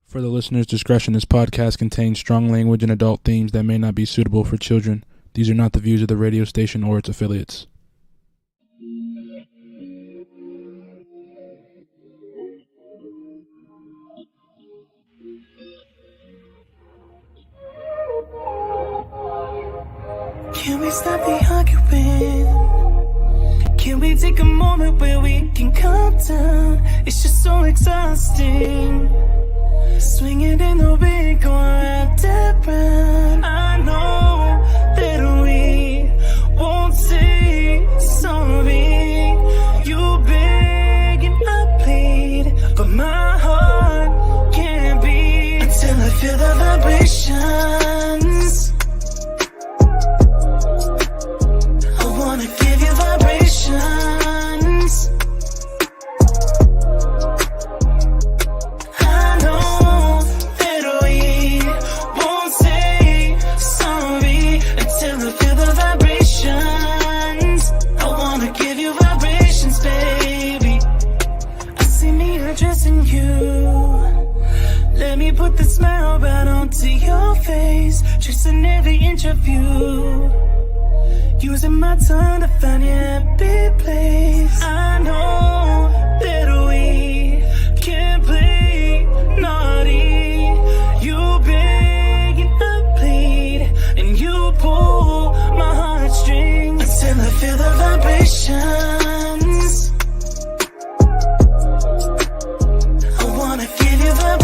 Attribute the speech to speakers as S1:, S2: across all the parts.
S1: For the listener's discretion, this podcast contains strong language and adult themes that may not be suitable for children. These are not the views of the radio station or its affiliates.
S2: Can we stop the arguing? Can we take a moment where we can calm down? It's just so exhausting. Swinging in the wind, going round and round. I know that we won't say sorry. You beg and I plead, but my heart can't beat until I feel the vibrations. I wanna give you vibrations. I know that we won't say sorry until I feel the vibrations. I wanna give you vibrations, baby. I see me addressing you. Let me put the smile right onto your face, tracing every inch of you. Using my tongue to find your happy place. I know that we can't play naughty. You beg and I plead, and you pull my heartstrings until I feel the vibrations. I wanna give you vibrations.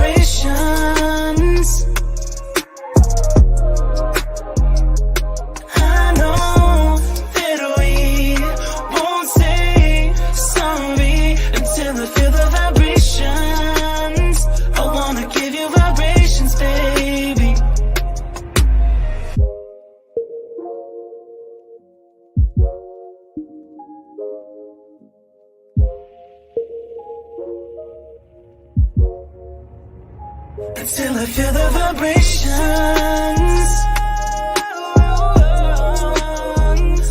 S2: Until I feel the vibrations.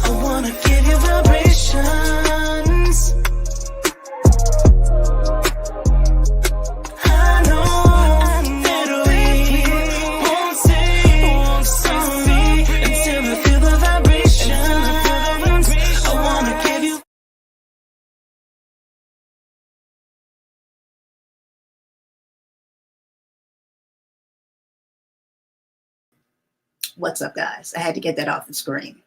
S2: I wanna give you vibrations. I know that we won't say sorry until I feel the vibrations. I wanna give you.
S3: What's up, guys? I had to get that off the screen.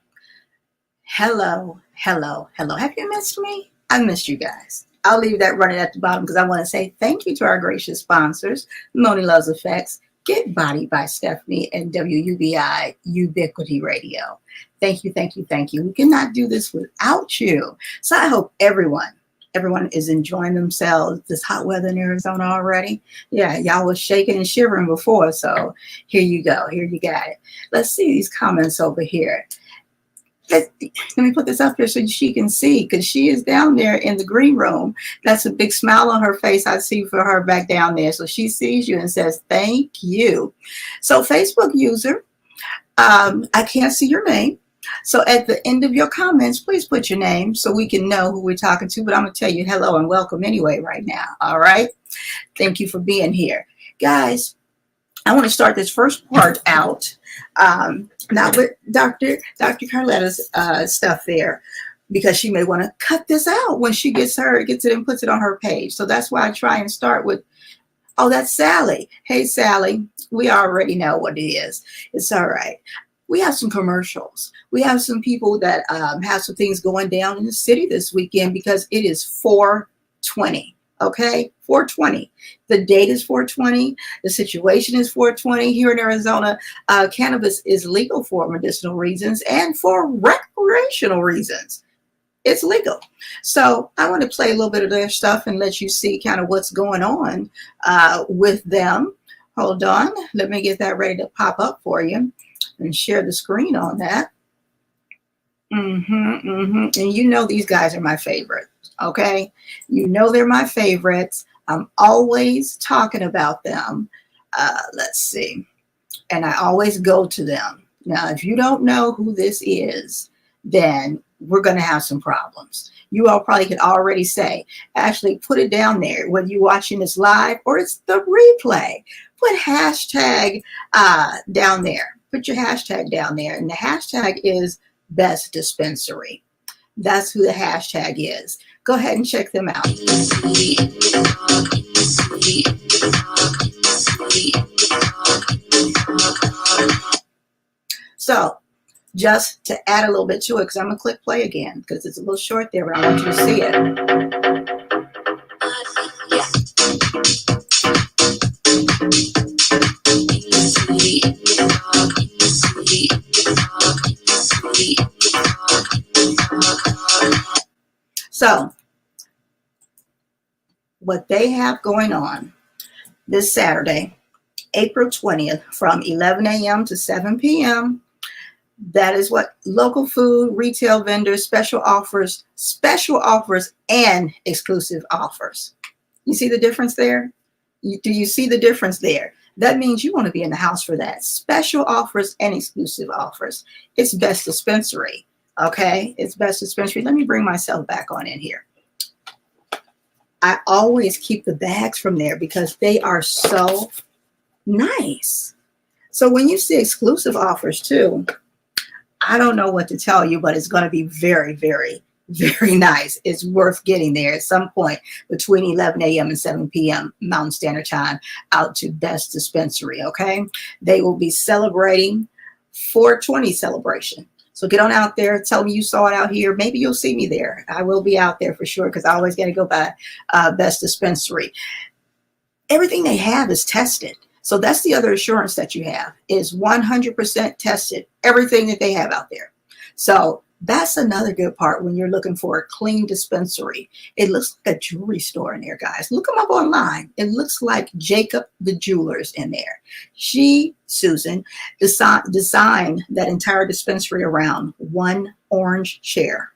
S3: Hello, hello, hello. Have you missed me? I missed you guys. I'll leave that running at the bottom because I want to say thank you to our gracious sponsors, Moni Loves Effects, Get Body by Stephanie, and WUBI Ubiquity Radio. Thank you, thank you, thank you. We cannot do this without you. So I hope everyone is enjoying themselves. This hot weather in Arizona already. Yeah, y'all was shaking and shivering before, so here you go. Here you got it. Let's see these comments over here. Let me put this up here so she can see, because she is down there in the green room. That's a big smile on her face I see for her back down there. So she sees you and says, thank you. So Facebook user, I can't see your name. So at the end of your comments, please put your name so we can know who we're talking to. But I'm going to tell you hello and welcome anyway right now. All right. Thank you for being here. Guys, I want to start this first part out, not with Dr. Carlotta's stuff there, because she may want to cut this out when she gets it and puts it on her page. So that's why I try and start with, oh, that's Sally. Hey, Sally, we already know what it is. It's all right. We have some commercials. We have some people that have some things going down in the city this weekend because it is 420. Okay, 420. The date is 420. The situation is 420. Here in Arizona, cannabis is legal for medicinal reasons and for recreational reasons. It's legal. So I want to play a little bit of their stuff and let you see kind of what's going on with them. Hold on. Let me get that ready to pop up for you and share the screen on that. And you know these guys are my favorite. Okay, you know they're my favorites. I'm always talking about them. Let's see. And I always go to them. Now, if you don't know who this is, then we're going to have some problems. You all probably could already say, actually put it down there, whether you're watching this live or it's the replay. Put hashtag down there. Put your hashtag down there. And the hashtag is Best Dispensary. That's who the hashtag is. Go ahead and check them out. So just to add a little bit to it, because I'm going to click play again because it's a little short there, but I want you to see it. So what they have going on this Saturday, April 20th, from 11 a.m. to 7 p.m., that is what local food, retail vendors, special offers, and exclusive offers. You see the difference there? Do you see the difference there? That means you want to be in the house for that. Special offers and exclusive offers. It's Best Dispensary. Okay, it's Best Dispensary. Let me bring myself back on in here. I always keep the bags from there because they are so nice. So when you see exclusive offers too, I don't know what to tell you, but it's going to be very, very, very nice. It's worth getting there at some point between 11 a.m. and 7 p.m. Mountain Standard Time out to Best Dispensary. Okay, they will be celebrating 420 celebration. So get on out there, tell me you saw it out here. Maybe you'll see me there. I will be out there for sure because I always got to go by Best Dispensary. Everything they have is tested. So that's the other assurance that you have is 100% tested, everything that they have out there. So that's another good part when you're looking for a clean dispensary. It looks like a jewelry store in there, guys. Look them up online. It looks like Jacob the Jewelers in there. Susan, designed that entire dispensary around one orange chair.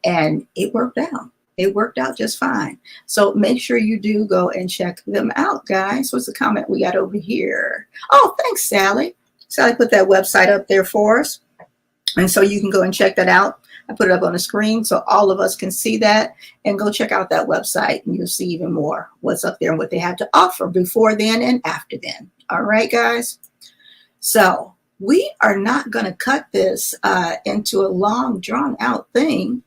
S3: And it worked out. It worked out just fine. So make sure you do go and check them out, guys. What's the comment we got over here? Oh, thanks, Sally. Sally put that website up there for us. And so you can go and check that out. I put it up on the screen so all of us can see that and go check out that website and you'll see even more what's up there and what they have to offer before then and after then. All right, guys. So we are not going to cut this into a long drawn out thing,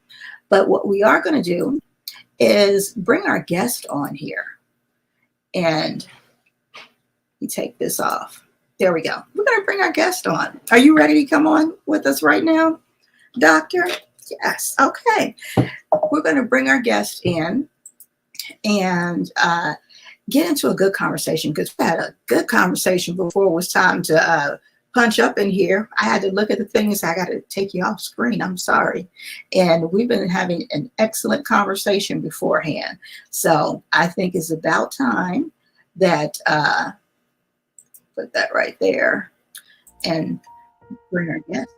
S3: but what we are going to do is bring our guest on here and we take this off. There we go. We're going to bring our guest on. Are you ready to come on with us right now, Doctor? Yes. Okay. We're going to bring our guest in and get into a good conversation because we had a good conversation before it was time to punch up in here. I had to look at the thing and say, I got to take you off screen. I'm sorry. And we've been having an excellent conversation beforehand. So I think it's about time that put that right there and bring our guest.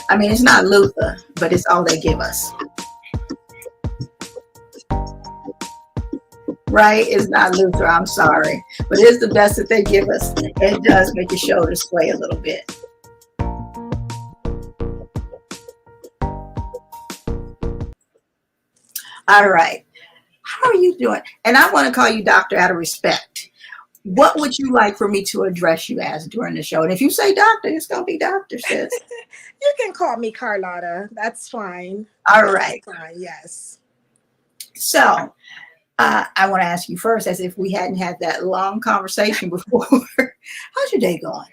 S3: I mean, it's not Luther, but it's all they give us. Right? It's not Luther, I'm sorry. But it's the best that they give us. It does make your shoulders sway a little bit. All right. How are you doing? And I want to call you doctor out of respect. What would you like for me to address you as during the show? And if you say doctor, it's going to be doctor, sis.
S4: You can call me Carlotta. That's fine.
S3: All right.
S4: That's fine. Yes.
S3: So I want to ask you first, as if we hadn't had that long conversation before. How's your day going?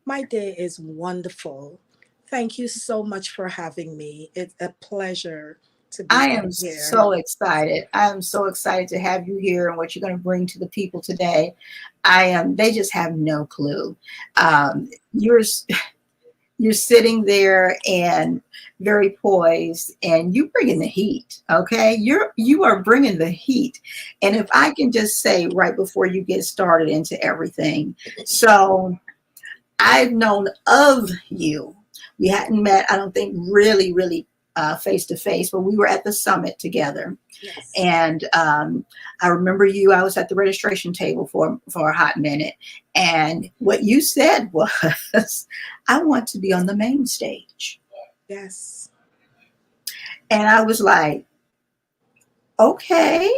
S4: My day is wonderful. Thank you so much for having me. It's a pleasure to be
S3: I am
S4: here.
S3: so excited. I am so excited to have you here and what you're going to bring to the people today. They just have no clue. You're sitting there and very poised and you bringing the heat. Okay. You are bringing the heat. And if I can just say right before you get started into everything. So I've known of you. We hadn't met, I don't think really face to face, but we were at the summit together.
S4: Yes.
S3: And I remember I was at the registration table for a hot minute. And what you said was, I want to be on the main stage.
S4: Yes.
S3: And I was like, okay,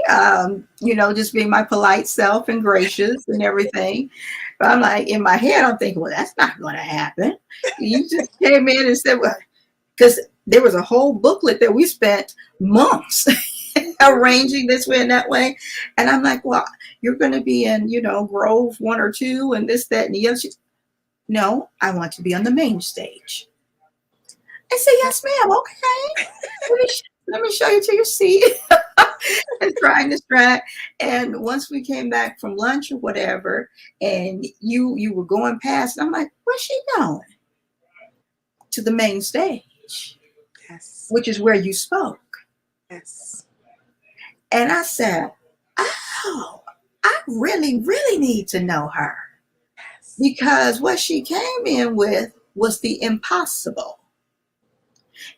S3: just being my polite self and gracious and everything. But I'm like, in my head, I'm thinking, well, that's not going to happen. You just came in and said, well, because there was a whole booklet that we spent months arranging this way and that way. And I'm like, well, you're going to be in, Grove 1 or 2 and this, that, and the other. No, I want to be on the main stage. I said, yes, ma'am. Okay. Let me show you to your seat. And trying to distract. And once we came back from lunch or whatever, and you were going past, I'm like, where's she going? To the main stage.
S4: Yes.
S3: Which is where you spoke.
S4: Yes.
S3: And I said, oh, I really, really need to know her.
S4: Yes.
S3: Because what she came in with was the impossible.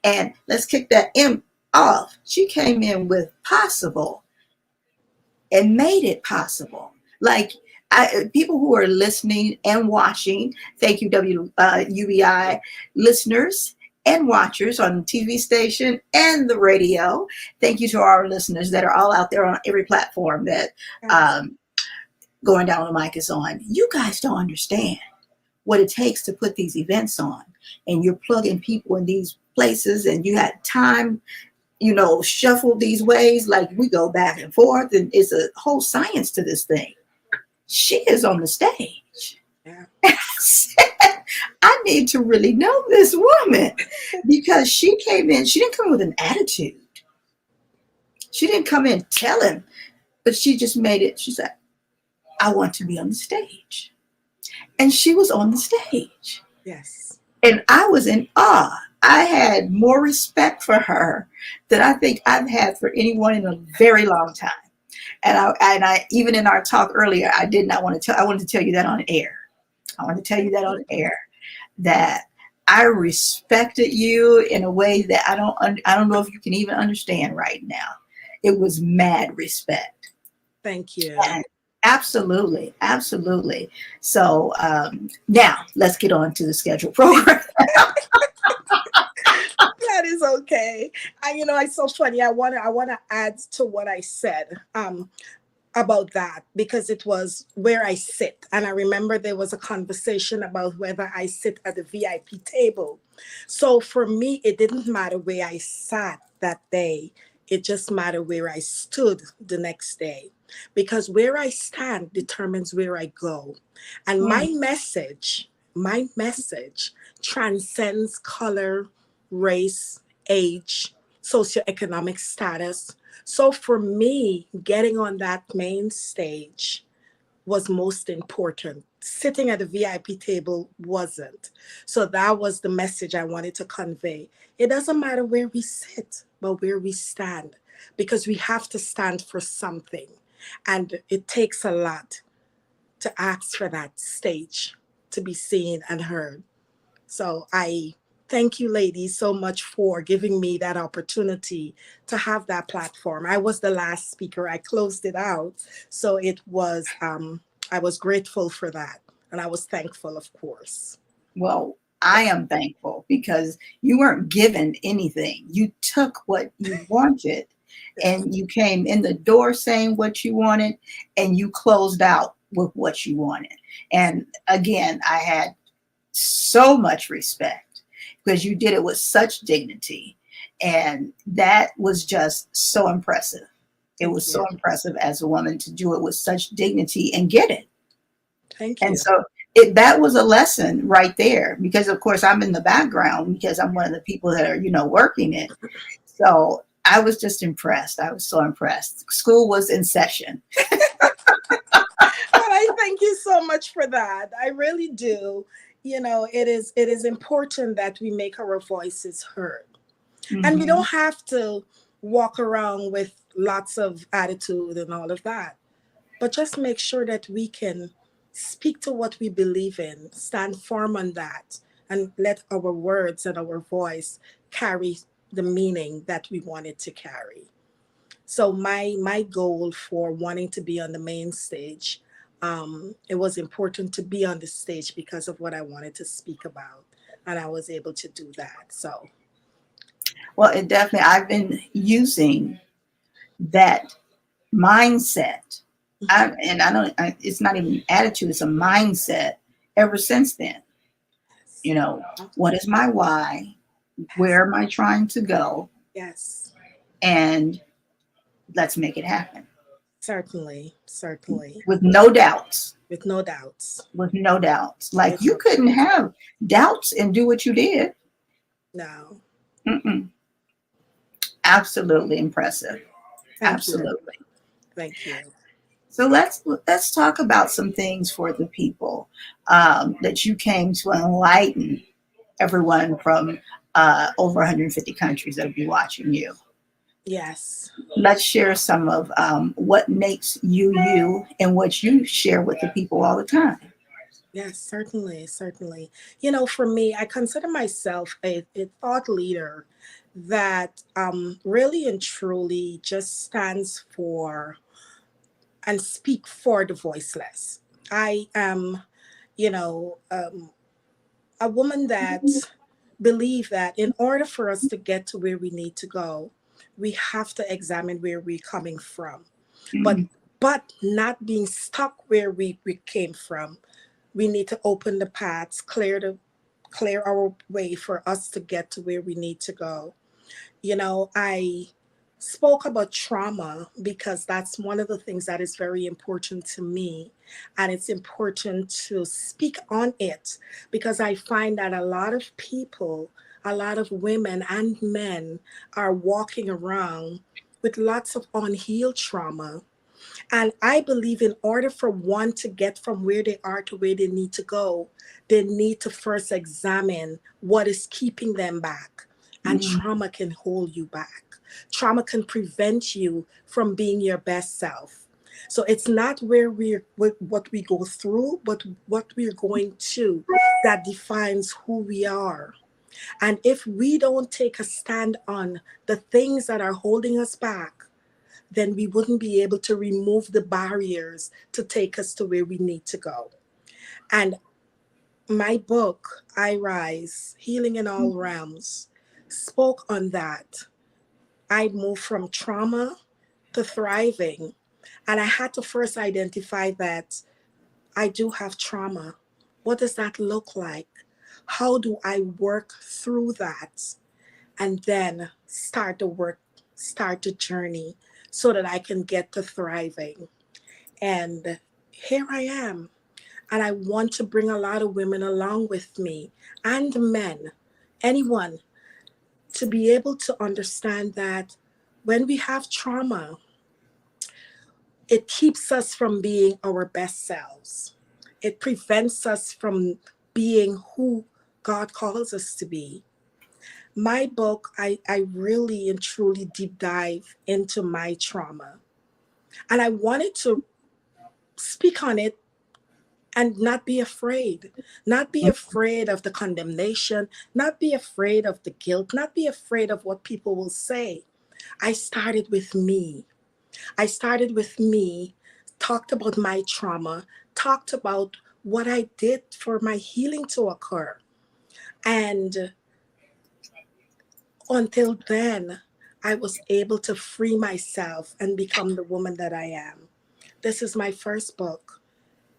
S3: And let's kick that M off. She came in with possible and made it possible. Like people who are listening and watching, thank you, UBI listeners and watchers on the TV station and the radio. Thank you to our listeners that are all out there on every platform that Going Down the Mic is on. You guys don't understand what it takes to put these events on. And you're plugging people in these places and you had time, shuffle these ways, like we go back and forth, and it's a whole science to this thing. She is on the stage.
S4: Yeah.
S3: And I said, I need to really know this woman because she came in, she didn't come with an attitude. She didn't come in telling, but she just made it. She said, I want to be on the stage. And she was on the stage.
S4: Yes.
S3: And I was in awe. I had more respect for her than I think I've had for anyone in a very long time. And I even in our talk earlier, I did not want to tell. I wanted to tell you that on air. I want to tell you that on air, that I respected you in a way that I don't know if you can even understand right now. It was mad respect.
S4: Thank you.
S3: And absolutely, absolutely. So now let's get on to the scheduled program.
S4: That is okay. It's so funny. I wanna add to what I said about that, because it was where I sit. And I remember there was a conversation about whether I sit at the VIP table. So for me, it didn't matter where I sat that day. It just mattered where I stood the next day, because where I stand determines where I go. And my message transcends color, race, age, socioeconomic status. So for me, getting on that main stage was most important. Sitting at the VIP table wasn't. So that was the message I wanted to convey. It doesn't matter where we sit, but where we stand, because we have to stand for something. And it takes a lot to ask for that stage to be seen and heard. So I thank you, ladies, so much for giving me that opportunity to have that platform. I was the last speaker. I closed it out. So it was, I was grateful for that. And I was thankful, of course.
S3: Well, I am thankful because you weren't given anything. You took what you wanted and you came in the door saying what you wanted and you closed out with what you wanted. And again, I had so much respect because you did it with such dignity. And that was just so impressive. It was so impressive as a woman to do it with such dignity and get it.
S4: Thank you.
S3: And so that was a lesson right there, because of course I'm in the background because I'm one of the people that are, working it. So I was just impressed. I was so impressed. School was in session.
S4: I thank you so much for that. I really do. It is important that we make our voices heard. Mm-hmm. And we don't have to walk around with lots of attitude and all of that, but just make sure that we can speak to what we believe in, stand firm on that, and let our words and our voice carry the meaning that we wanted to carry. So my goal for wanting to be on the main stage, it was important to be on the stage because of what I wanted to speak about, and I was able to do that. So
S3: Well, it definitely, I've been using that mindset. And I don't, it's not even an attitude, it's a mindset ever since then. You know, what is my why? Where am I trying to go?
S4: yes,
S3: And let's make it happen
S4: certainly, certainly,
S3: with no doubts.
S4: with no doubts,
S3: With no doubts. Like
S4: with
S3: you
S4: no
S3: couldn't have doubts and do what you did.
S4: no.
S3: Mm-mm. Absolutely impressive.
S4: Thank you,
S3: Absolutely.
S4: thank you.
S3: So let's talk about some things for the people that you came to enlighten everyone from over 150 countries that'll be watching you.
S4: Yes.
S3: Let's share some of what makes you you and what you share with the people all the time.
S4: Yes, certainly, certainly. You know, for me, I consider myself a thought leader that really and truly just stands for and speak for the voiceless. I am, you know, a woman that believe that in order for us to get to where we need to go, we have to examine where we're coming from. But
S3: Mm,
S4: but not being stuck where we came from, we need to open the paths, clear our way for us to get to where we need to go. You know, I spoke about trauma because that's one of the things that is very important to me, and it's important to speak on it because I find that a lot of people, a lot of women and men are walking around with lots of unhealed trauma, and I believe in order for one to get from where they are to where they need to go, they need to first examine what is keeping them back. And
S3: mm,
S4: trauma can hold you back. Trauma can prevent you from being your best self. So it's not where what we go through, but what we're going to that defines who we are. And if we don't take a stand on the things that are holding us back, then we wouldn't be able to remove the barriers to take us to where we need to go. And my book, I Rise Healing in All Realms, spoke on that. I moved from trauma to thriving. And I had to first identify that I do have trauma. What does that look like? How do I work through that? And then start the journey so that I can get to thriving. And here I am. And I want to bring a lot of women along with me and men, anyone, to be able to understand that when we have trauma, it keeps us from being our best selves. It prevents us from being who God calls us to be. My book, I really and truly deep dive into my trauma. And I wanted to speak on it and not be afraid. Not be afraid of the condemnation, not be afraid of the guilt, not be afraid of what people will say. I started with me. I started with me, talked about my trauma, talked about what I did for my healing to occur. And until then, I was able to free myself and become the woman that I am. This is my first book.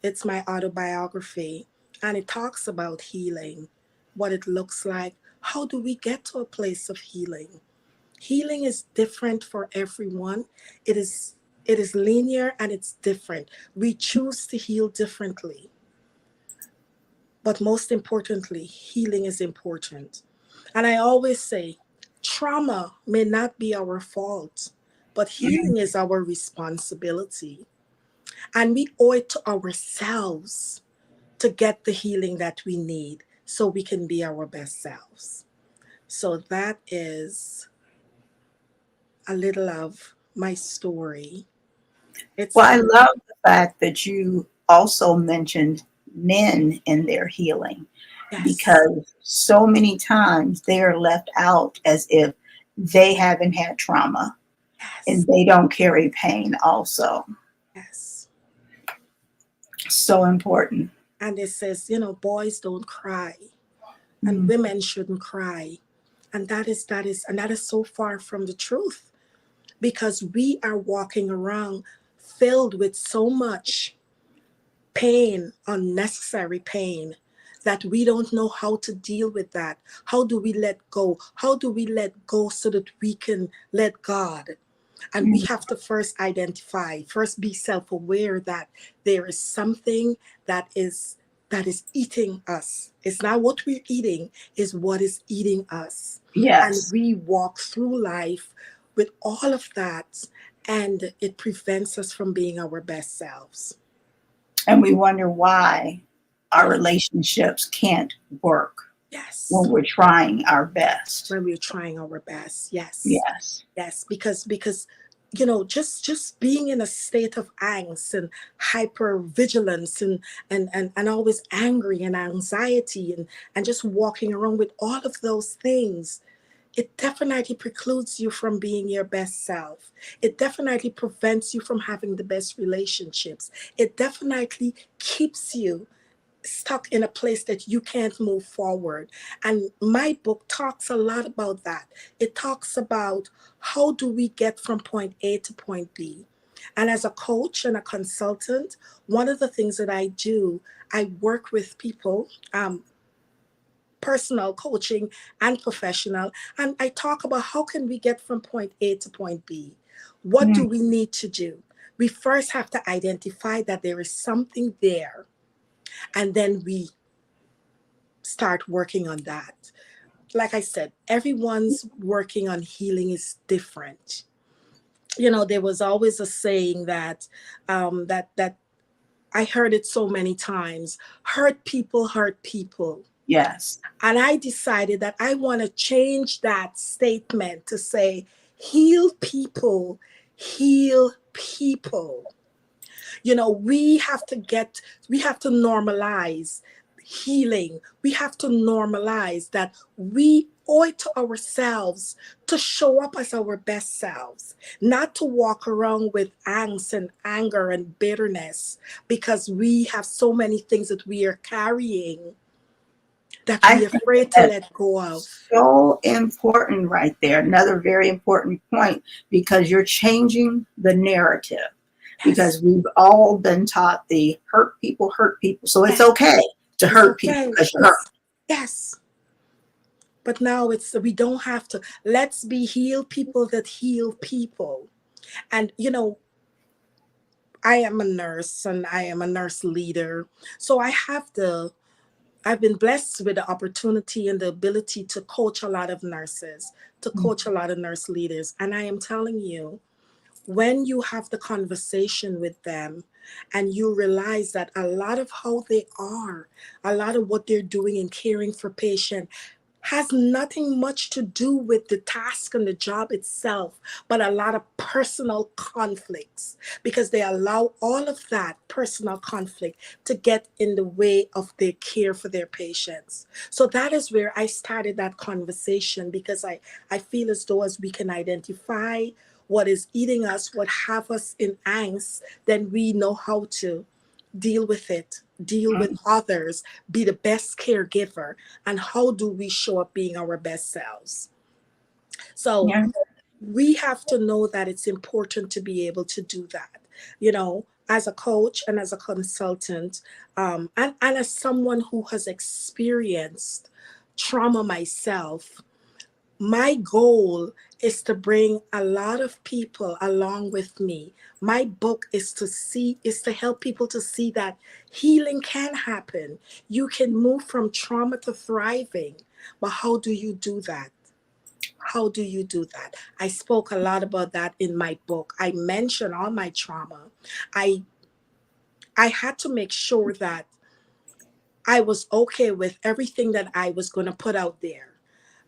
S4: It's my autobiography, and it talks about healing, what it looks like. How do we get to a place of healing? Healing is different for everyone. It is linear and it's different. We choose to heal differently. But most importantly, healing is important. And I always say, trauma may not be our fault, but healing is our responsibility. And we owe it to ourselves to get the healing that we need so we can be our best selves. So that is a little of my story.
S3: Well,
S4: It's,
S3: I love the fact that you also mentioned men in their healing
S4: yes,
S3: because so many times they are left out as if they haven't had trauma
S4: Yes.
S3: and they don't carry pain also.
S4: Yes.
S3: So important.
S4: And it says, boys don't cry and women shouldn't cry. And that is so far from the truth, because we are walking around filled with so much pain, unnecessary pain, that we don't know how to deal with that. How do we let go? How do we let go so that we can let God? And we have to first identify, first be self-aware that there is something that is eating us. It's not what we're eating, it's what is eating us. And
S3: Yes.
S4: we walk through life with all of that, and it prevents us from being our best selves.
S3: And we wonder why our relationships can't work
S4: Yes.
S3: when we're trying our best.
S4: When we're trying our best. Yes.
S3: Yes.
S4: Yes, because just being in a state of angst and hyper vigilance and always angry and anxiety and just walking around with all of those things, it definitely precludes you from being your best self. It definitely prevents you from having the best relationships. It definitely keeps you stuck in a place that you can't move forward. And my book talks a lot about that. It talks about how do we get from point A to point B. And as a coach and a consultant, one of the things that I do, I work with people, personal coaching and professional, and I talk about how can we get from point A to point B. What do we need to do? We first have to identify that there is something there, and then we start working on that. Like I said, everyone's working on healing is different. There was always a saying that that I heard it so many times: hurt people hurt people.
S3: Yes.
S4: And I decided that I want to change that statement to say, heal people, heal people. We have to normalize healing. We have to normalize that we owe it to ourselves to show up as our best selves, not to walk around with angst and anger and bitterness because we have so many things that we are carrying that
S3: I
S4: we're
S3: think
S4: afraid to
S3: that's
S4: let go of.
S3: so important right there. Another very important point, because you're changing the narrative.
S4: Yes.
S3: Because we've all been taught the hurt people hurt people. So it's okay to hurt people because you're hurt.
S4: Yes. But now we don't have to. Let's be heal people that heal people. And I am a nurse and I am a nurse leader. So I've been blessed with the opportunity and the ability to coach a lot of nurses, to coach a lot of nurse leaders. And I am telling you, when you have the conversation with them and you realize that a lot of how they are, a lot of what they're doing in caring for patients has nothing much to do with the task and the job itself, but a lot of personal conflicts, because they allow all of that personal conflict to get in the way of their care for their patients. So that is where I started that conversation, because I feel as though as we can identify what is eating us, what have us in angst, then we know how to deal with it, deal with others, be the best caregiver, and how do we show up being our best selves. So
S3: Yeah.
S4: we have to know that it's important to be able to do that, as a coach and as a consultant, and as someone who has experienced trauma myself. My goal is to bring a lot of people along with me. My book is to help people to see that healing can happen. You can move from trauma to thriving. But how do you do that? How do you do that? I spoke a lot about that in my book. I mentioned all my trauma. I had to make sure that I was okay with everything that I was going to put out there,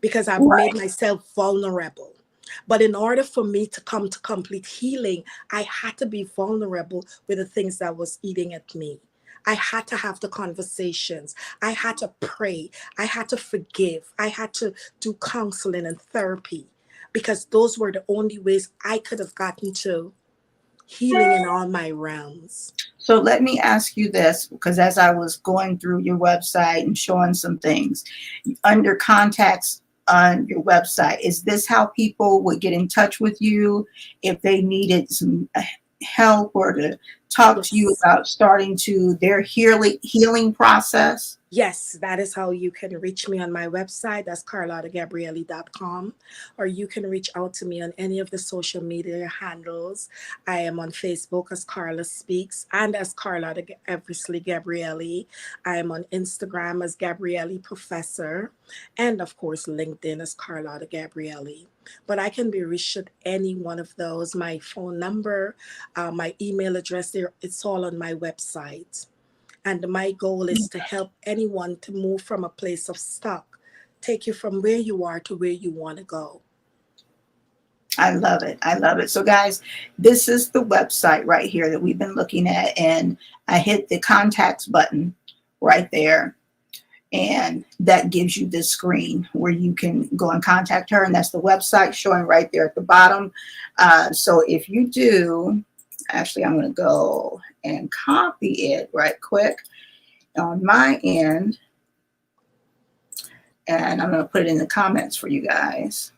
S4: because I've made
S3: Right.
S4: myself vulnerable. But in order for me to come to complete healing, I had to be vulnerable with the things that was eating at me. I had to have the conversations. I had to pray. I had to forgive. I had to do counseling and therapy, because those were the only ways I could have gotten to healing in all my realms.
S3: So let me ask you this, because as I was going through your website and showing some things, under contacts on your website, is this how people would get in touch with you if they needed some help or to talk to you
S4: Yes.
S3: about starting to their healing process?
S4: Yes, that is how you can reach me on my website. That's carlottagabriele.com. Or you can reach out to me on any of the social media handles. I am on Facebook as Carla Speaks and as Carlotta Eversley-Gabriele. I am on Instagram as Gabriele Professor. And of course, LinkedIn as Carlotta Gabriele. But I can be reached at any one of those. My phone number, my email address, it's all on my website. And my goal is to help anyone to move from a place of stuck, take you from where you are to where you want to go.
S3: I love it. I love it. So guys, this is the website right here that we've been looking at. And I hit the contacts button right there. And that gives you this screen where you can go and contact her. And that's the website showing right there at the bottom. So if you do, actually, I'm going to go and copy it right quick on my end. And I'm going to put it in the comments for you guys.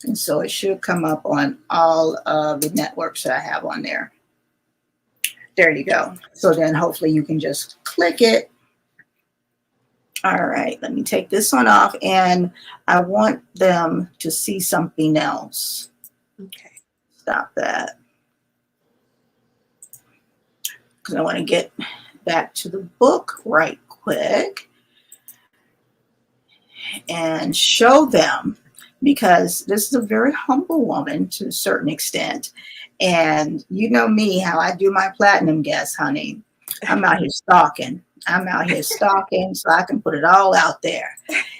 S3: And so it should come up on all of the networks that I have on there. There you go. So then hopefully you can just click it. All right, let me take this one off. And I want them to see something else.
S4: Okay.
S3: Stop that. Because I want to get back to the book right quick and show them, because this is a very humble woman to a certain extent. And you know me, how I do my platinum guests, honey. I'm out here stalking. I'm out here stalking so I can put it all out there.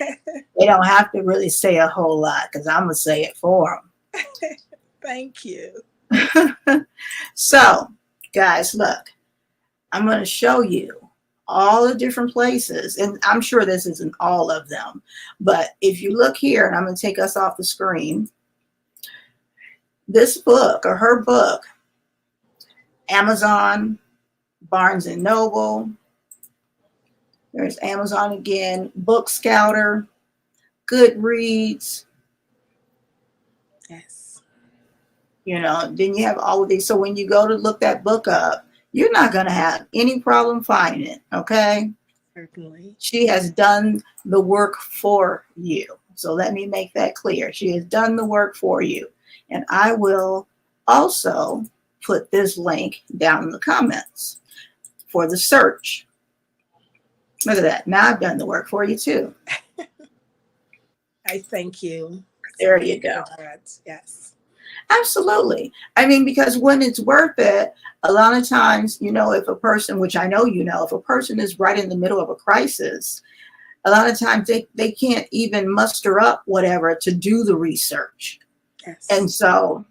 S3: They don't have to really say a whole lot because I'm going to say it for them.
S4: Thank you.
S3: So, guys, look. I'm going to show you all the different places, and I'm sure this isn't all of them, but if you look here, and I'm going to take us off the screen, this book or her book, Amazon, Barnes and Noble, there's Amazon again, Book Scouter, Goodreads.
S4: Yes.
S3: You know, then you have all of these. So when you go to look that book up, you're not going to have any problem finding it, okay?
S4: Certainly.
S3: She has done the work for you. So let me make that clear. She has done the work for you. And I will also put this link down in the comments for the search. Look at that. Now I've done the work for you too.
S4: I thank you.
S3: There you go.
S4: Yes.
S3: Absolutely. I mean, because when it's worth it, a lot of times, you know, if a person, which I know you know, if a person is right in the middle of a crisis, a lot of times they can't even muster up whatever to do the research.
S4: Yes.
S3: And so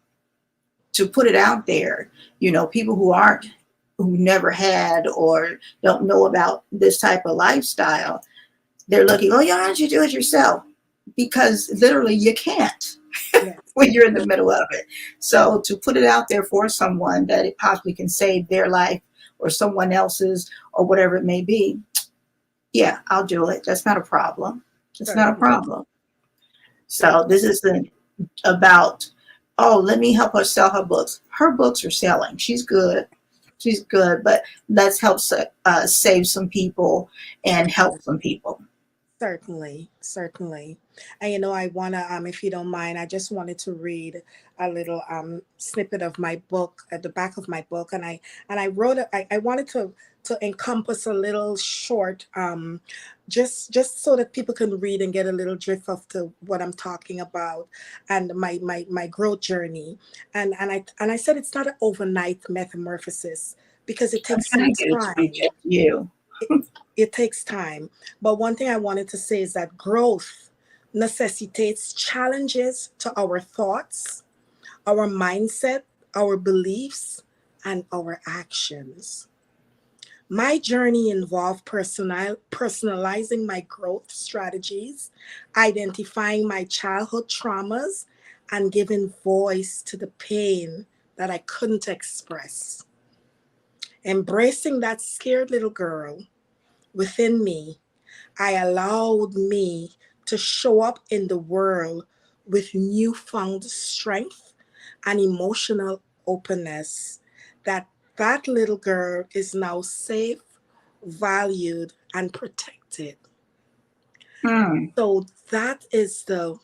S3: to put it out there, you know, people who never had or don't know about this type of lifestyle, they're looking, oh, yeah, why don't you do it yourself? Because literally you can't.
S4: Yes.
S3: When you're in the middle of it. So to put it out there for someone that it possibly can save their life or someone else's or whatever it may be, yeah, I'll do it. That's not a problem. It's not a problem. So this isn't about, oh, let me help her sell her books. Her books are selling. She's good. She's good. But let's help save some people and help some people.
S4: Certainly. And you know, I wanna, if you don't mind, I just wanted to read a little snippet of my book at the back of my book, and I wrote it. I wanted to encompass a little short, just so that people can read and get a little drift of what I'm talking about and my growth journey. And I said it's not an overnight metamorphosis because it takes some time. It takes time. But one thing I wanted to say is that growth necessitates challenges to our thoughts, our mindset, our beliefs, and our actions. My journey involved personalizing my growth strategies, identifying my childhood traumas, and giving voice to the pain that I couldn't express. Embracing that scared little girl within me, I allowed me to show up in the world with newfound strength and emotional openness, that that little girl is now safe, valued, and protected.
S3: Mm.
S4: So that is the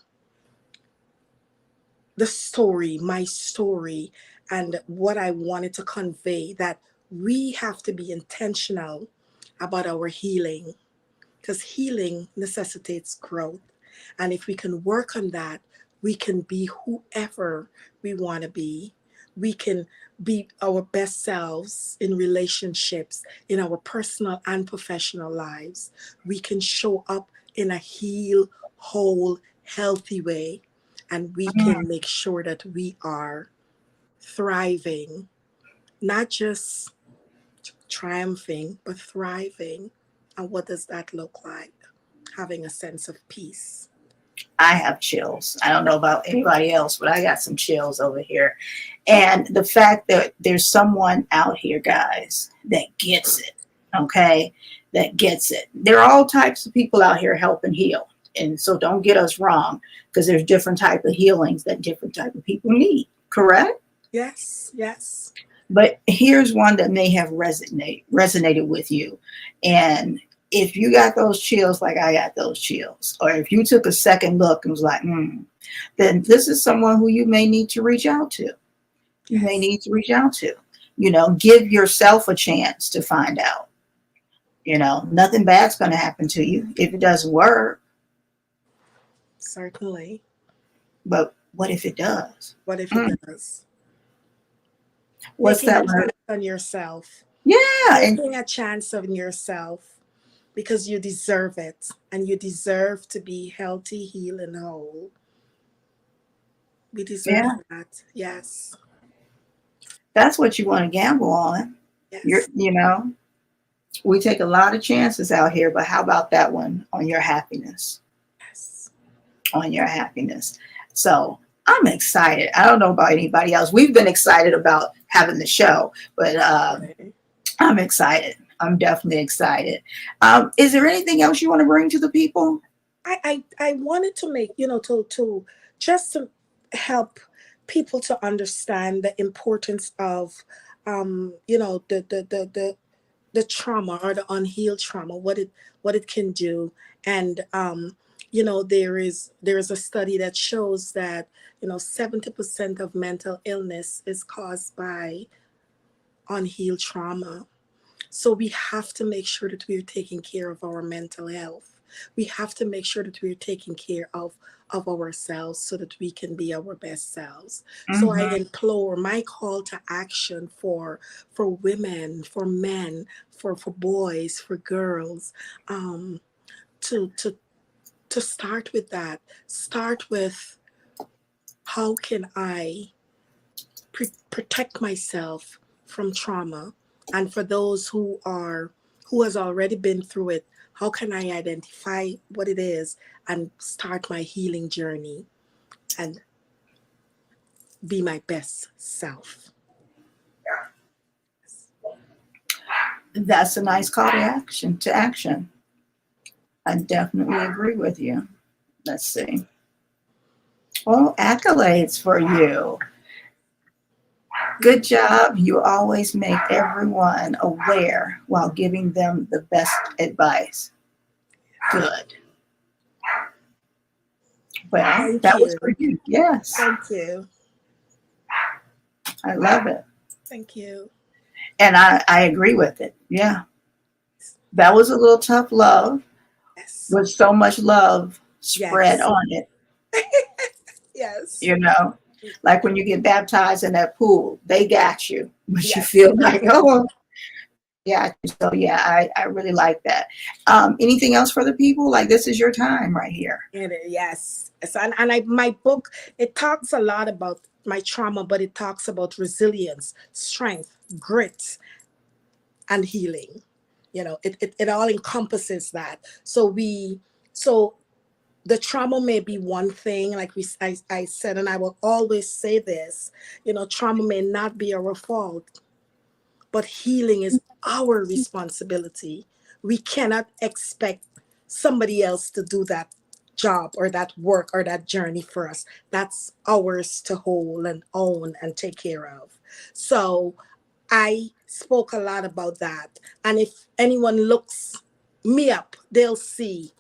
S4: story, my story, and what I wanted to convey, that we have to be intentional about our healing, because healing necessitates growth. And if we can work on that, we can be whoever we want to be. We can be our best selves in relationships, in our personal and professional lives. We can show up in a heal, whole, healthy way. And we
S3: Mm.
S4: can make sure that we are thriving, not just triumphing, but thriving. And what does that look like? Having a sense of peace.
S3: I have chills. I don't know about anybody else, but I got some chills over here. And the fact that there's someone out here, guys, that gets it, okay? That gets it. There are all types of people out here helping heal. And so don't get us wrong, because there's different type of healings that different type of people need, correct?
S4: Yes, yes.
S3: But here's one that may have resonated with you. And if you got those chills like I got those chills, or if you took a second look and was like, then this is someone who you may need to reach out to. You may need to reach out to. Give yourself a chance to find out. Nothing bad's going to happen to you if it doesn't work.
S4: Certainly.
S3: But what if it does?
S4: What if it does?
S3: What's
S4: Taking
S3: that
S4: a
S3: word?
S4: chance on yourself.
S3: Yeah. And
S4: Taking a chance on yourself, because you deserve it, and you deserve to be healthy, healed, and whole. We deserve that. Yes.
S3: that's what you want to gamble on.
S4: Yes.
S3: We take a lot of chances out here, but how about that one on your happiness?
S4: Yes.
S3: On your happiness. So I'm excited. I don't know about anybody else. We've been excited about having the show, but I'm excited. I'm definitely excited. Is there anything else you want to bring to the people?
S4: I wanted to make, to just to help people to understand the importance of, the trauma, or the unhealed trauma, what it can do. And there is a study that shows that 70% of mental illness is caused by unhealed trauma. So we have to make sure that we're taking care of our mental health. We have to make sure that we're taking care of ourselves, so that we can be our best selves. So I implore, my call to action for women, for men, for boys, for girls, to start with that. Start with, how can I protect myself from trauma? And for those who has already been through it, how can I identify what it is and start my healing journey and be my best self?
S3: That's a nice call to action. I definitely agree with you. Let's see. Well, accolades for you. Good job. You always make everyone aware while giving them the best advice. Good. Well,
S4: Thank
S3: that
S4: you.
S3: was for you. Yes.
S4: Thank you.
S3: I love it.
S4: Thank you.
S3: And I agree with it. Yeah. That was a little tough love,
S4: Yes.
S3: with so much love spread
S4: Yes.
S3: on it.
S4: Yes.
S3: Like when you get baptized in that pool, they got you, but you
S4: Yes.
S3: feel like, oh, yeah. So yeah, I really like that. Anything else for the people? Like, this is your time right here.
S4: Yes. And my book, it talks a lot about my trauma, but it talks about resilience, strength, grit, and healing. it all encompasses that. So the trauma may be one thing, like I said, and I will always say this, trauma may not be our fault, but healing is our responsibility. We cannot expect somebody else to do that job or that work or that journey for us. That's ours to hold and own and take care of. So I spoke a lot about that. And if anyone looks me up, they'll see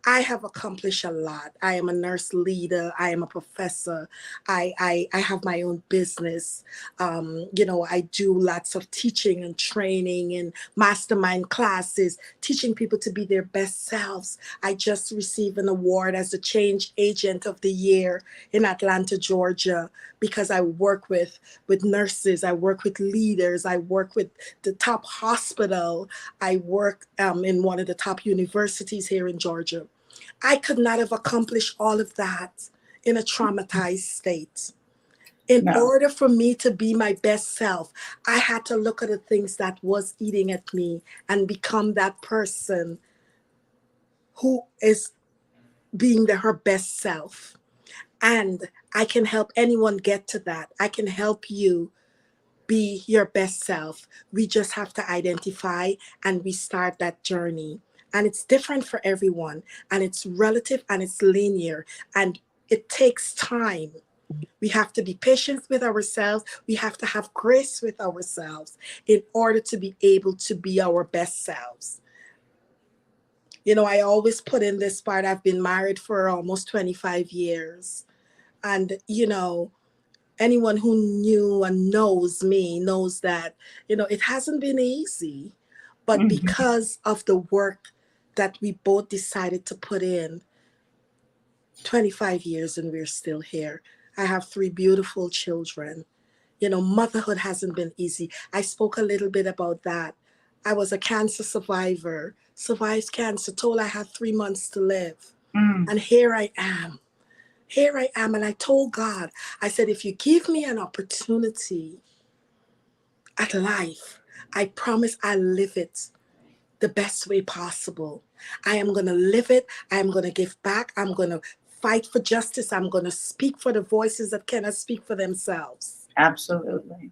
S4: I have accomplished a lot. I am a nurse leader. I am a professor. I have my own business. I do lots of teaching and training and mastermind classes, teaching people to be their best selves. I just received an award as the Change Agent of the Year in Atlanta, Georgia, because I work with nurses. I work with leaders. I work with the top hospital. I work in one of the top universities here in Georgia. I could not have accomplished all of that in a traumatized state. In
S3: No.
S4: order for me to be my best self, I had to look at the things that was eating at me and become that person who is being her best self. And I can help anyone get to that. I can help you be your best self. We just have to identify and we start that journey. And it's different for everyone, and it's relative and it's linear, and it takes time. We have to be patient with ourselves. We have to have grace with ourselves in order to be able to be our best selves. I always put in this part, I've been married for almost 25 years. And, anyone who knew and knows me knows that, it hasn't been easy. But because of the work that we both decided to put in, 25 years and we're still here. I have 3 beautiful children. Motherhood hasn't been easy. I spoke a little bit about that. I was a cancer survivor, survived cancer, told I had 3 months to live. And here I am. And I told God, I said, if you give me an opportunity at life, I promise I'll live it the best way possible. I am going to live it. I am going to give back. I'm going to fight for justice. I'm going to speak for the voices that cannot speak for themselves.
S3: Absolutely.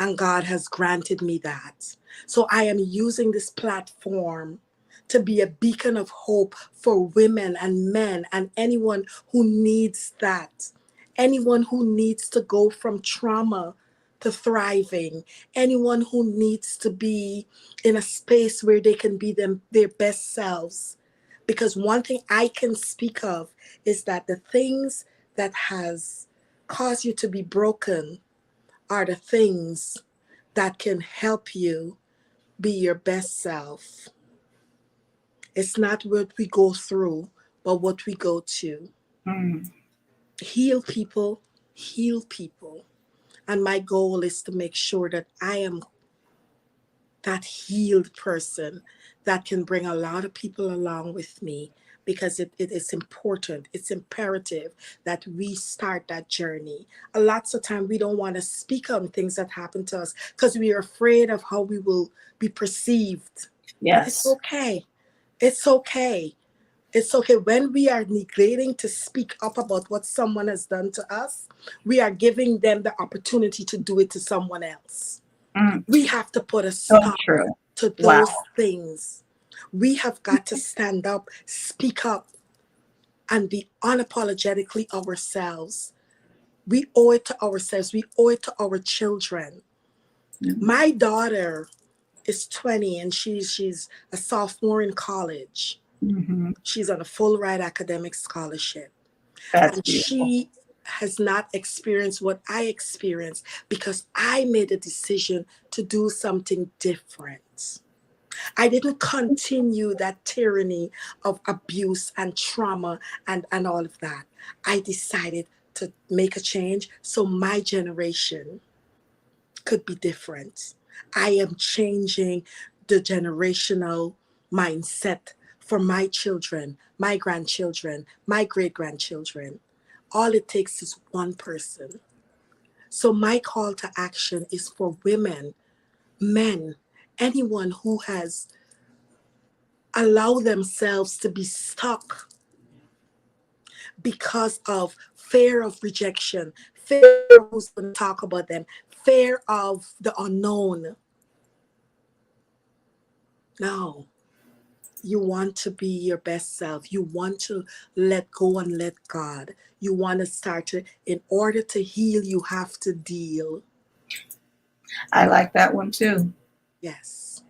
S4: And God has granted me that. So I am using this platform to be a beacon of hope for women and men and anyone who needs that. Anyone who needs to go from trauma to thriving. Anyone who needs to be in a space where they can be their best selves. Because one thing I can speak of is that the things that has caused you to be broken are the things that can help you be your best self. It's not what we go through, but what we go to. Heal people, heal people. And my goal is to make sure that I am that healed person that can bring a lot of people along with me, because it is important. It's imperative that we start that journey. A lot of time we don't want to speak on things that happen to us because we are afraid of how we will be perceived.
S3: Yes.
S4: But it's okay. It's okay. It's okay. When we are neglecting to speak up about what someone has done to us, we are giving them the opportunity to do it to someone else. We have to put a stop to those things. We have got to stand up, speak up, and be unapologetically ourselves. We owe it to ourselves. We owe it to our children. My daughter is 20 and she's a sophomore in college. She's on a full ride academic scholarship.
S3: That's
S4: beautiful. She has not experienced what I experienced because I made a decision to do something different. I didn't continue that tyranny of abuse and trauma and all of that. I decided to make a change so my generation could be different. I am changing the generational mindset for my children, my grandchildren, my great-grandchildren. All it takes is one person. So my call to action is for women, men, anyone who has allow themselves to be stuck because of fear of rejection, fear of who's going to talk about them, fear of the unknown. No, you want to be your best self. You want to let go and let God. You want to start to, in order to heal, you have to deal.
S3: I like that one too.
S4: Yes.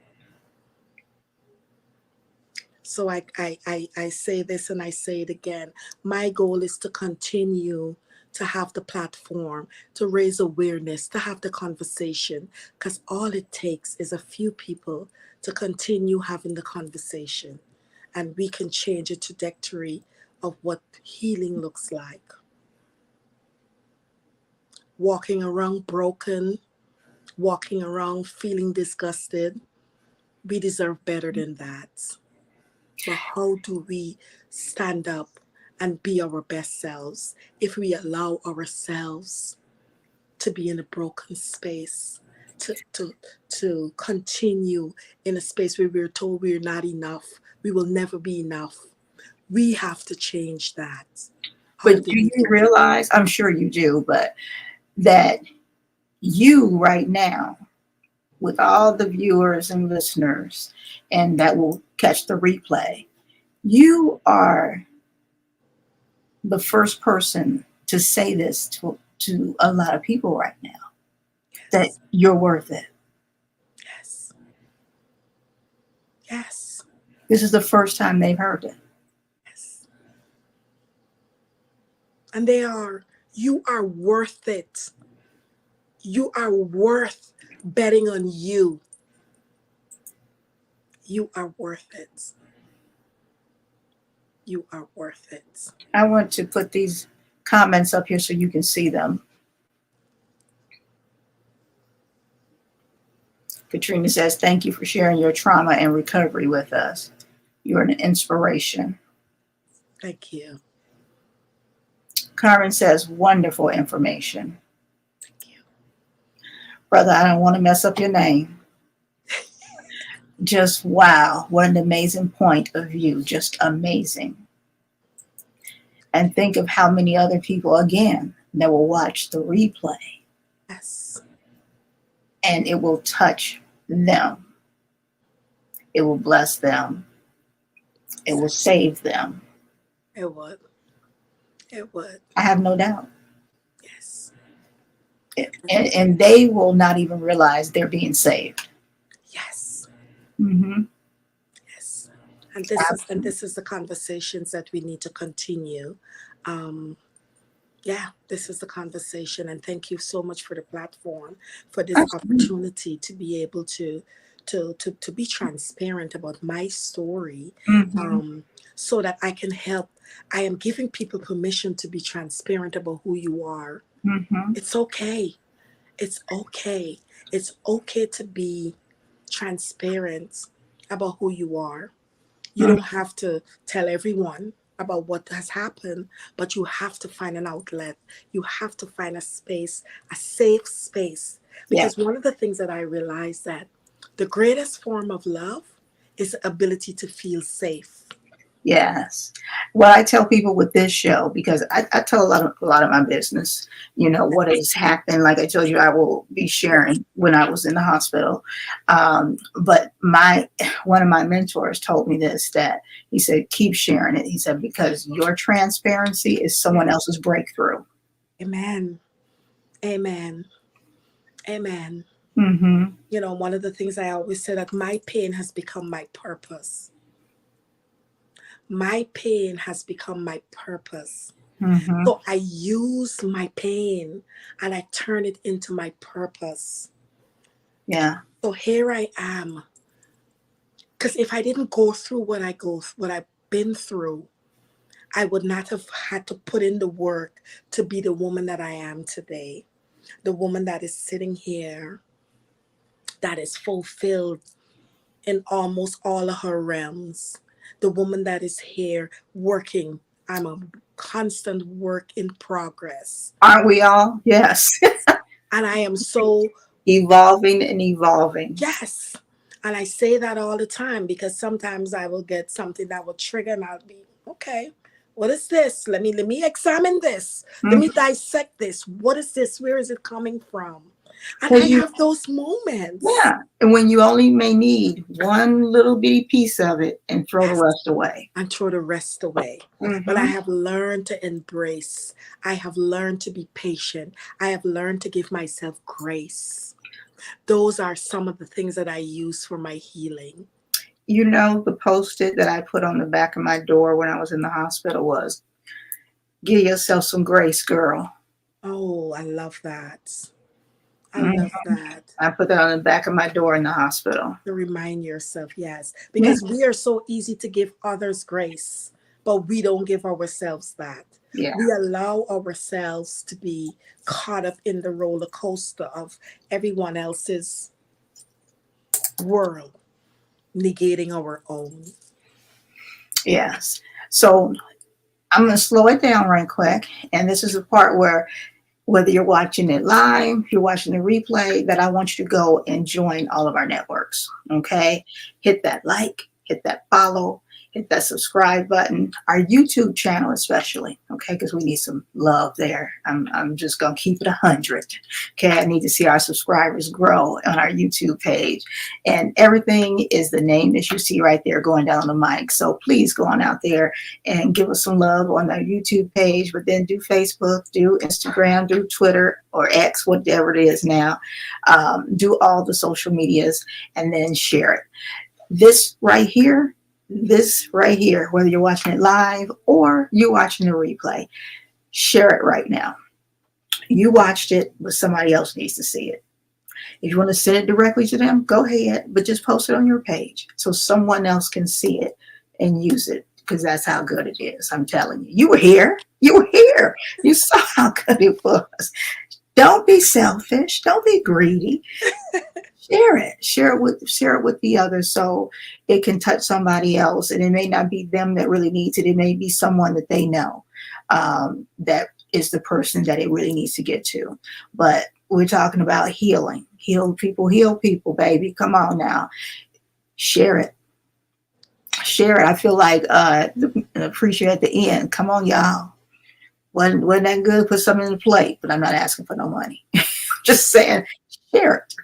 S4: So I say this and I say it again. My goal is to continue to have the platform, to raise awareness, to have the conversation, because all it takes is a few people to continue having the conversation, and we can change a trajectory of what healing looks like. Walking around broken, walking around feeling disgusted, we deserve better than that. But how do we stand up and be our best selves if we allow ourselves to be in a broken space, to continue in a space where we're told we're not enough, we will never be enough? We have to change that. How
S3: But
S4: do
S3: do
S4: we
S3: you
S4: do it?
S3: realize, I'm sure you do, but that you right now, with all the viewers and listeners, and that will catch the replay, you are the first person to say this to a lot of people right now, that
S4: Yes,
S3: you're worth it.
S4: yes, yes,
S3: This is the first time they've heard it.
S4: yes. And they are, you are worth it. You are worth betting on you. You are worth it. You are worth it.
S3: I want to put these comments up here so you can see them. Katrina says, thank you for sharing your trauma and recovery with us. You're an inspiration.
S4: Thank you.
S3: Carmen says, wonderful information.
S4: Thank you.
S3: Brother, I don't want to mess up your name. Just wow, what an amazing point of view. Just amazing. And think of how many other people, again, that will watch the replay
S4: Yes.
S3: and it will touch them. It will bless them. It will save them.
S4: It would. It would.
S3: I have no doubt.
S4: Yes.
S3: And they will not even realize they're being saved.
S4: Yes.
S3: Mm-hmm.
S4: Yes. And this is the conversations that we need to continue. Yeah, this is the conversation. And thank you so much for the platform, for this
S3: Absolutely.
S4: opportunity to be able to be transparent about my story,
S3: Mm-hmm.
S4: so that I can help. I am giving people permission to be transparent about who you are.
S3: Mm-hmm.
S4: It's okay. It's okay. It's okay to be transparent about who you are. You don't have to tell everyone about what has happened, but you have to find an outlet. You have to find a space, a safe space.
S3: Yeah.
S4: Because one of the things that I realized that the greatest form of love is the ability to feel safe.
S3: Yes. What I tell people with this show, because I tell a lot of my business, what has happened. Like I told you, I will be sharing when I was in the hospital. But one of my mentors told me this, that he said, keep sharing it. He said, because your transparency is someone else's breakthrough.
S4: Amen. Amen. Amen.
S3: Mm-hmm.
S4: One of the things I always say, that my pain has become my purpose. My pain has become my purpose.
S3: Mm-hmm.
S4: So I use my pain and I turn it into my purpose.
S3: Yeah.
S4: So here I am. Because if I didn't go through what I've been through, I would not have had to put in the work to be the woman that I am today. The woman that is sitting here, that is fulfilled in almost all of her realms. The woman that is here working. I'm a constant work in progress.
S3: Aren't we all? Yes.
S4: And I am so,
S3: Evolving and evolving.
S4: yes. And I say that all the time because sometimes I will get something that will trigger and I'll be, okay, what is this? Let me examine this. Let me dissect this. What is this? Where is it coming from? And I
S3: Well,
S4: have those moments.
S3: yeah. And when you only may need one little bitty piece of it and throw the
S4: Yes.
S3: rest away.
S4: And throw the rest away. But I
S3: Mm-hmm.
S4: have learned to embrace. I have learned to be patient. I have learned to give myself grace. Those are some of the things that I use for my healing.
S3: You know, the post-it that I put on the back of my door when I was in the hospital was, give yourself some grace, girl.
S4: Oh, I love that. I
S3: Mhm.
S4: love that.
S3: I put that on the back of my door in the hospital.
S4: To remind yourself, yes.
S3: Yeah.
S4: Because we are so easy to give others grace, but we don't give ourselves that.
S3: Yeah.
S4: We allow ourselves to be caught up in the roller coaster of everyone else's world, negating our own.
S3: Yes. So I'm going to slow it down right quick. And this is the part where, whether you're watching it live, you're watching the replay, that I want you to go and join all of our networks. Okay. Hit that like, hit that follow, hit that subscribe button, our YouTube channel especially. Okay. Because we need some love there. I'm just going to keep it 100. Okay. I need to see our subscribers grow on our YouTube page. And everything is the name that you see right there going down the mic. So please go on out there and give us some love on our YouTube page, but then do Facebook, do Instagram, do Twitter or X, whatever it is now. Do all the social medias and then share it. This right here, whether you're watching it live or you're watching the replay, share it right now. You watched it, but somebody else needs to see it. If you want to send it directly to them, go ahead, but just post it on your page so someone else can see it and use it, because that's how good it is. I'm telling you. You were here. You were here. You saw how good it was. Don't be selfish. Don't be greedy. Share it. Share it with the others so it can touch somebody else. And it may not be them that really needs it. It may be someone that they know that is the person that it really needs to get to. But we're talking about healing. Heal people, baby. Come on now. Share it. Share it. I feel like appreciate at the end. Come on, y'all. Wasn't that good? Put something in the plate, but I'm not asking for no money. Just saying, share it.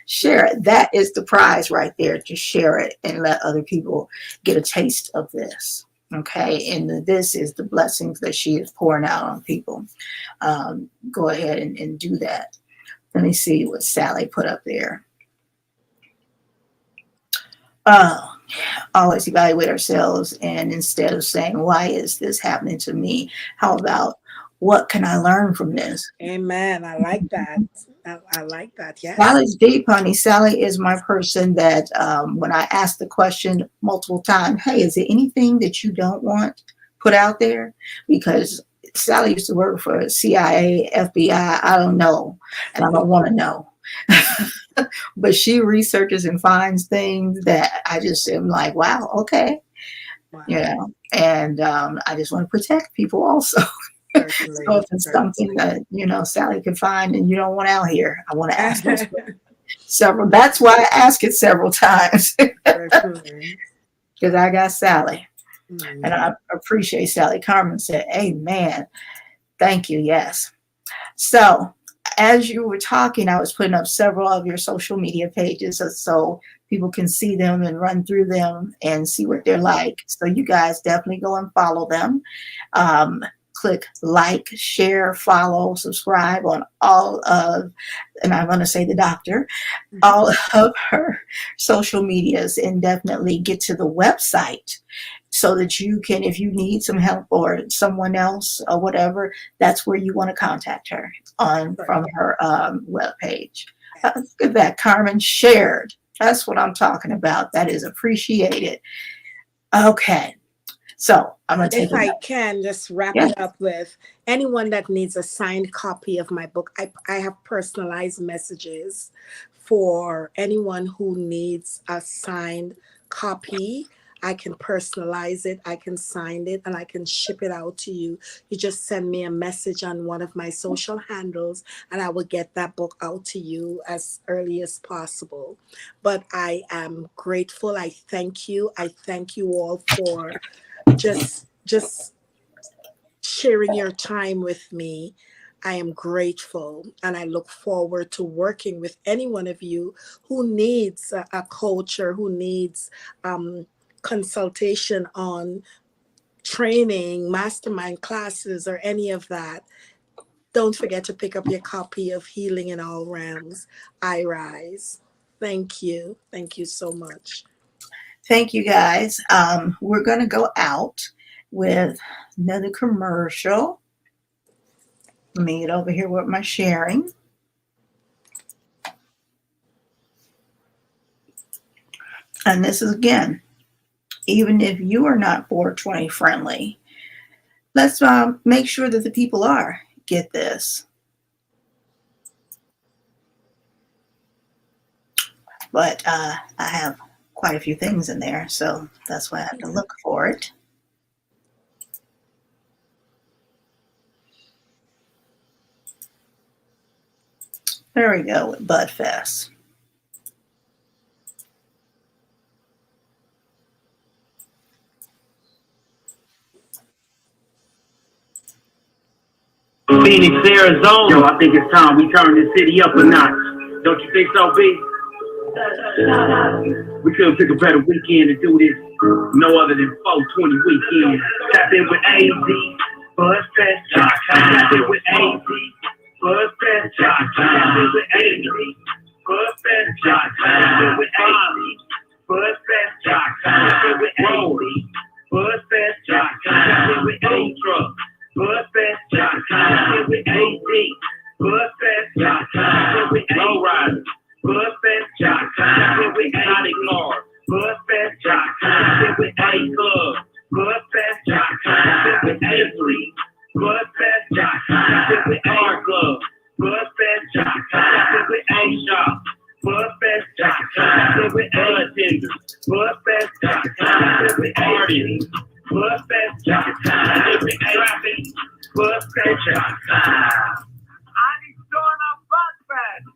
S3: Share it. That is the prize right there, to share it and let other people get a taste of this. Okay. And this is the blessings that she is pouring out on people. Go ahead and do that. Let me see what Sally put up there. Always evaluate ourselves, and instead of saying, why is this happening to me? How about, what can I learn from this?
S4: Amen. I like that. I like that. Yes.
S3: Sally's deep, honey. Sally is my person that when I ask the question multiple times, hey, is there anything that you don't want put out there? Because Sally used to work for CIA, FBI. I don't know, and I don't want to know. But she researches and finds things that I just am like, wow, okay.
S4: Wow.
S3: You know, and I just want to protect people also.
S4: Certainly,
S3: So if it's something that, Sally can find and you don't want out here, I want to ask those several. That's why I ask it several times. Because I got Sally. And I appreciate Sally. Carmen said, amen. Thank you. Yes. So as you were talking, I was putting up several of your social media pages so people can see them and run through them and see what they're like. So you guys definitely go and follow them. Click like, share, follow, subscribe on all of, and I'm going to say the doctor, all of her social medias, and definitely get to the website so that you can, if you need some help or someone else or whatever, that's where you want to contact her from her webpage. Look at that, Carmen shared. That's what I'm talking about. That is appreciated. Okay. So I'm going to take
S4: If I can just wrap it up with anyone that needs a signed copy of my book. I have personalized messages for anyone who needs a signed copy. I can personalize it, I can sign it, and I can ship it out to you. You just send me a message on one of my social handles, and I will get that book out to you as early as possible. But I am grateful. I thank you. I thank you all for just sharing your time with me. I am grateful, and I look forward to working with any one of you who needs a coach or who needs consultation on training, mastermind classes, or any of that. Don't forget to pick up your copy of Healing in All Realms, I Rise. Thank you. Thank you so much.
S3: Thank you, guys. We're going to go out with another commercial. Let me get over here with my sharing. And this is, again, even if you are not 420 friendly, let's make sure that the people are. Get this. But I have quite a few things in there, so that's why I have to look for it. There we go with Budfest.
S5: Phoenix, Arizona. Yo, I think it's time we turn this city up a notch. Don't you think so, B? We couldn't pick a better weekend to do this. No other than 420 weekend. Tap in with AZ, Buzzfest. Tap in with AZ, Buzzfest. Tap in with AZ, Buzzfest. Tap in with AZ, Buzzfest. Tap in with AZ, Buzzfest. Tap in with A-Truck. Buzzfest, tap in with AZ. Buzzfest, tap in with A-Riders. Buzzfest, tap in with Exotic Cars. Buzzfest, tap in with A-Club. Buzzfest, tap in with A-Street. Buzzfest, tap in with A-Club. Buzzfest, tap in with A-Shop. Buzzfest, tap in with A-Tenders. Buzzfest, tap in with artists. Buzzfest, tap in with traffic. Buzzfest, I need storing up Buzzfest.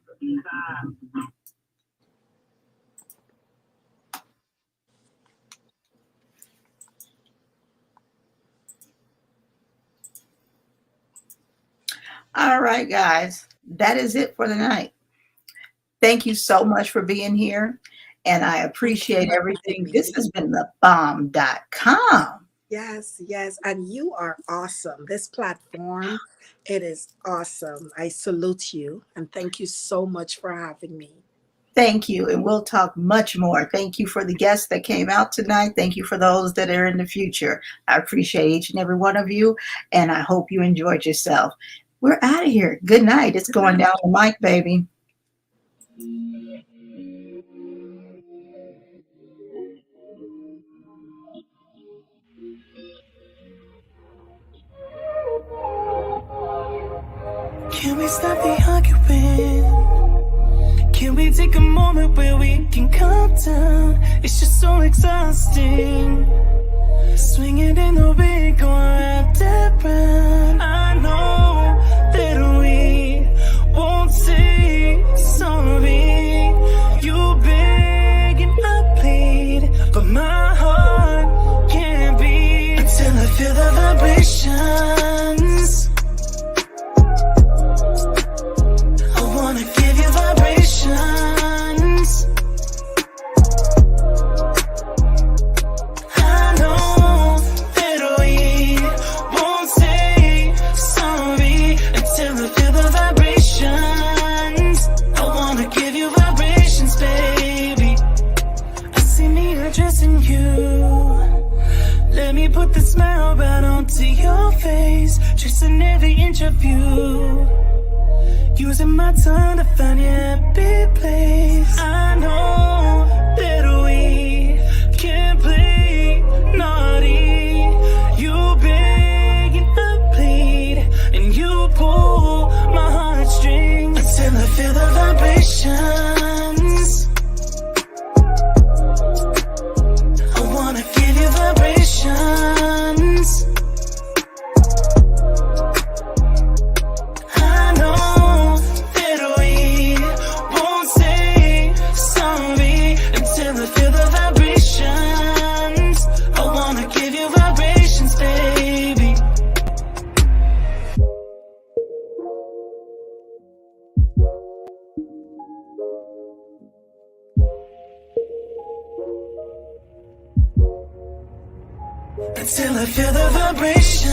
S3: All right, guys, that is it for the night. Thank you so much for being here, and I appreciate everything. This has been thebomb.com.
S4: Yes, yes. And you are awesome. This platform, it is awesome. I salute you, and thank you so much for having me.
S3: Thank you, and we'll talk much more. Thank you for the guests that came out tonight. Thank you for those that are in the future. I appreciate each and every one of you, and I hope you enjoyed yourself. We're out of here. Good night. It's going down the mic, baby.
S2: Can we stop the arguing? Can we take a moment where we can calm down? It's just so exhausting. Swinging in the wind, going round and round. I know that we won't say sorry. You beg and I plead, but my heart can't beat until I feel the vibrations. I wanna give you vibrations. I know that we won't say sorry until I feel the vibrations. I wanna give you vibrations, baby. I see me addressing you. Let me put the smile right onto your face, tracing every inch of you. Using my tongue to find your happy place. I know that we can't play naughty. You beg and I plead, and you pull my heartstrings until I feel the vibrations. I wanna feel feel the vibration.